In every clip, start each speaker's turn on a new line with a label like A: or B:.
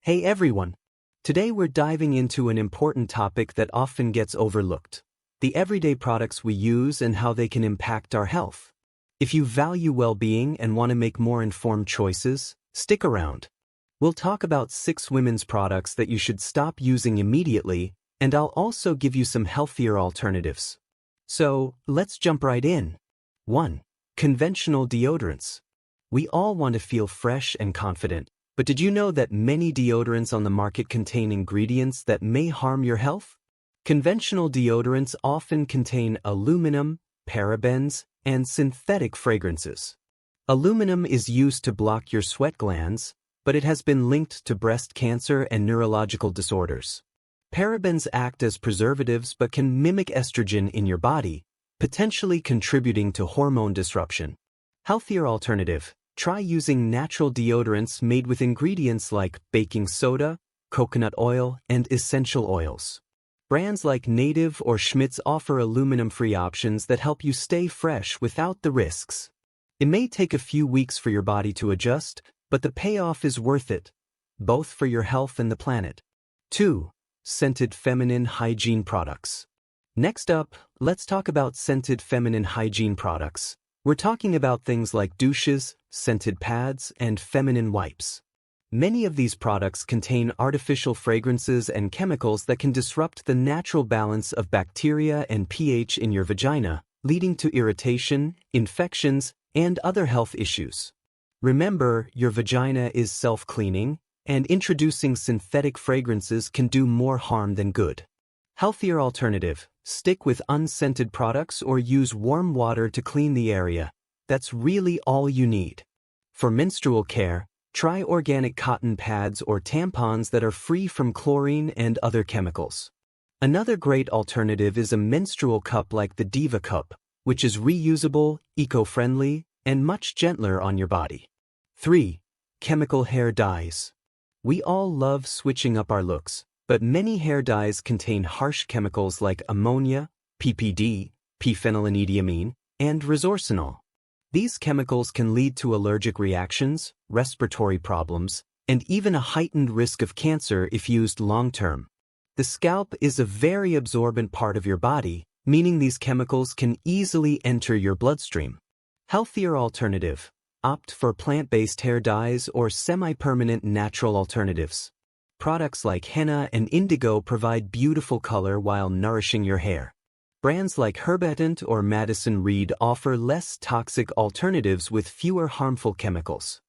A: Hey everyone! Today we're diving into an important topic that often gets overlooked: the everyday products we use and how they can impact our health. If you value well-being and want to make more informed choices, stick around. We'll talk about 6 women's products that you should stop using immediately, and I'll also give you some healthier alternatives. So, let's jump right in. 1. Conventional deodorants. We all want to feel fresh and confident. But did you know that many deodorants on the market contain ingredients that may harm your health? Conventional deodorants often contain aluminum, parabens, and synthetic fragrances. Aluminum is used to block your sweat glands, but it has been linked to breast cancer and neurological disorders. Parabens act as preservatives but can mimic estrogen in your body, potentially contributing to hormone disruption. Healthier alternative. Try using natural deodorants made with ingredients like baking soda, coconut oil, and essential oils. Brands like Native or Schmidt's offer aluminum-free options that help you stay fresh without the risks. It may take a few weeks for your body to adjust, but the payoff is worth it, both for your health and the planet. 2. Scented feminine hygiene products. Next up, let's talk about scented feminine hygiene products. We're talking about things like douches, scented pads, and feminine wipes. Many of these products contain artificial fragrances and chemicals that can disrupt the natural balance of bacteria and pH in your vagina, leading to irritation, infections, and other health issues. Remember, your vagina is self-cleaning, and introducing synthetic fragrances can do more harm than good. Healthier alternative. Stick with unscented products or use warm water to clean the area. That's really all you need. For menstrual care, try organic cotton pads or tampons that are free from chlorine and other chemicals. Another great alternative is a menstrual cup like the Diva Cup, which is reusable, eco-friendly, and much gentler on your body. 3. Chemical hair dyes. We all love switching up our looks, but many hair dyes contain harsh chemicals like ammonia, PPD, phenylenediamine, and resorcinol. These chemicals can lead to allergic reactions, respiratory problems, and even a heightened risk of cancer if used long-term. The scalp is a very absorbent part of your body, meaning these chemicals can easily enter your bloodstream. Healthier alternative. Opt for plant-based hair dyes or semi-permanent natural alternatives. Products like henna and indigo provide beautiful color while nourishing your hair. Brands like Herbatant or Madison Reed offer less toxic alternatives with fewer harmful chemicals.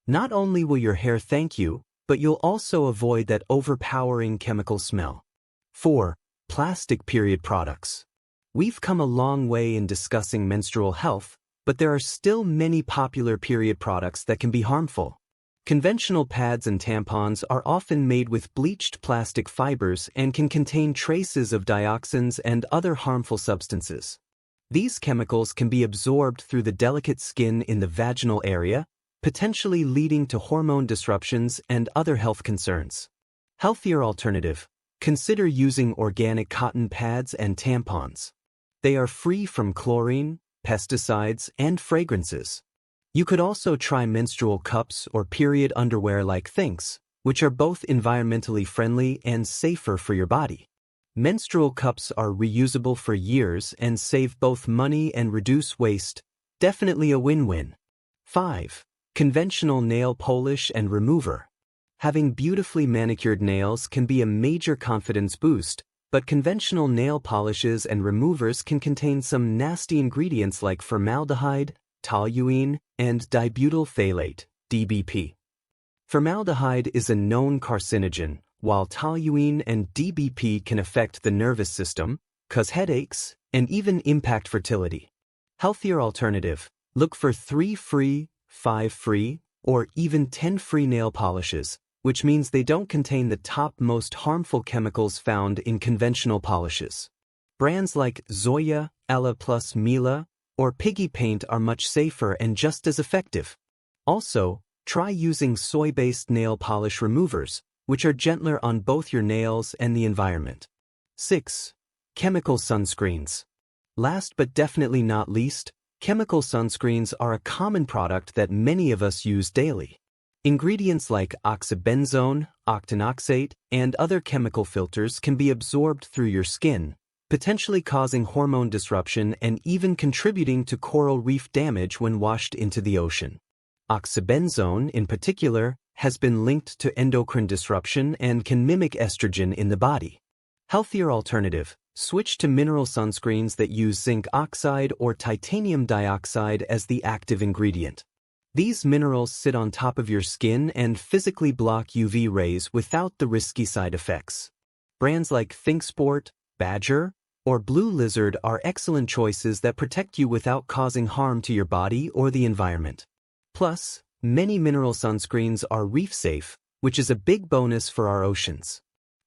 A: Not only will your hair thank you, but you'll also avoid that overpowering chemical smell. 4. Plastic period products. We've come a long way in discussing menstrual health, but there are still many popular period products that can be harmful. Conventional pads and tampons are often made with bleached plastic fibers and can contain traces of dioxins and other harmful substances. These chemicals can be absorbed through the delicate skin in the vaginal area, potentially leading to hormone disruptions and other health concerns. Healthier alternative. Consider using organic cotton pads and tampons. They are free from chlorine, pesticides, and fragrances. You could also try menstrual cups or period underwear-like things, which are both environmentally friendly and safer for your body. Menstrual cups are reusable for years and save both money and reduce waste. Definitely a win-win. 5. Conventional nail polish and remover. Having beautifully manicured nails can be a major confidence boost, but conventional nail polishes and removers can contain some nasty ingredients like formaldehyde, toluene, and dibutyl phthalate, DBP. Formaldehyde is a known carcinogen, while toluene and DBP can affect the nervous system, cause headaches, and even impact fertility. Healthier alternative. Look for 3 free, 5 free, or even 10 free nail polishes, which means they don't contain the top most harmful chemicals found in conventional polishes. Brands like Zoya, Ella Plus Mila, or Piggy Paint are much safer and just as effective. Also, try using soy-based nail polish removers, which are gentler on both your nails and the environment. 6. Chemical sunscreens. Last but definitely not least, chemical sunscreens are a common product that many of us use daily. Ingredients like oxybenzone, octinoxate, and other chemical filters can be absorbed through your skin, potentially causing hormone disruption and even contributing to coral reef damage when washed into the ocean. Oxybenzone, in particular, has been linked to endocrine disruption and can mimic estrogen in the body. Healthier alternative: switch to mineral sunscreens that use zinc oxide or titanium dioxide as the active ingredient. These minerals sit on top of your skin and physically block UV rays without the risky side effects. Brands like ThinkSport, Badger, or Blue Lizard are excellent choices that protect you without causing harm to your body or the environment. Plus, many mineral sunscreens are reef-safe, which is a big bonus for our oceans.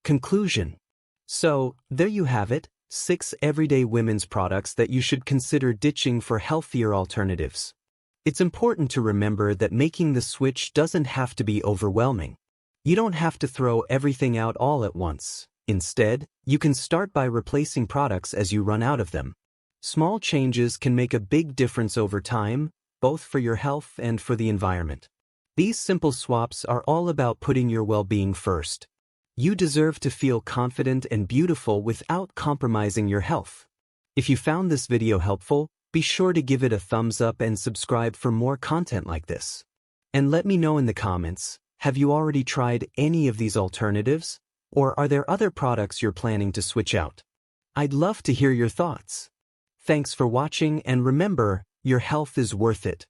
A: Conclusion. So, there you have it, 6 everyday women's products that you should consider ditching for healthier alternatives. It's important to remember that making the switch doesn't have to be overwhelming. You don't have to throw everything out all at once. Instead, you can start by replacing products as you run out of them. Small changes can make a big difference over time, both for your health and for the environment. These simple swaps are all about putting your well-being first. You deserve to feel confident and beautiful without compromising your health. If you found this video helpful, be sure to give it a thumbs up and subscribe for more content like this. And let me know in the comments, have you already tried any of these alternatives? Or are there other products you're planning to switch out? I'd love to hear your thoughts. Thanks for watching, and remember, your health is worth it.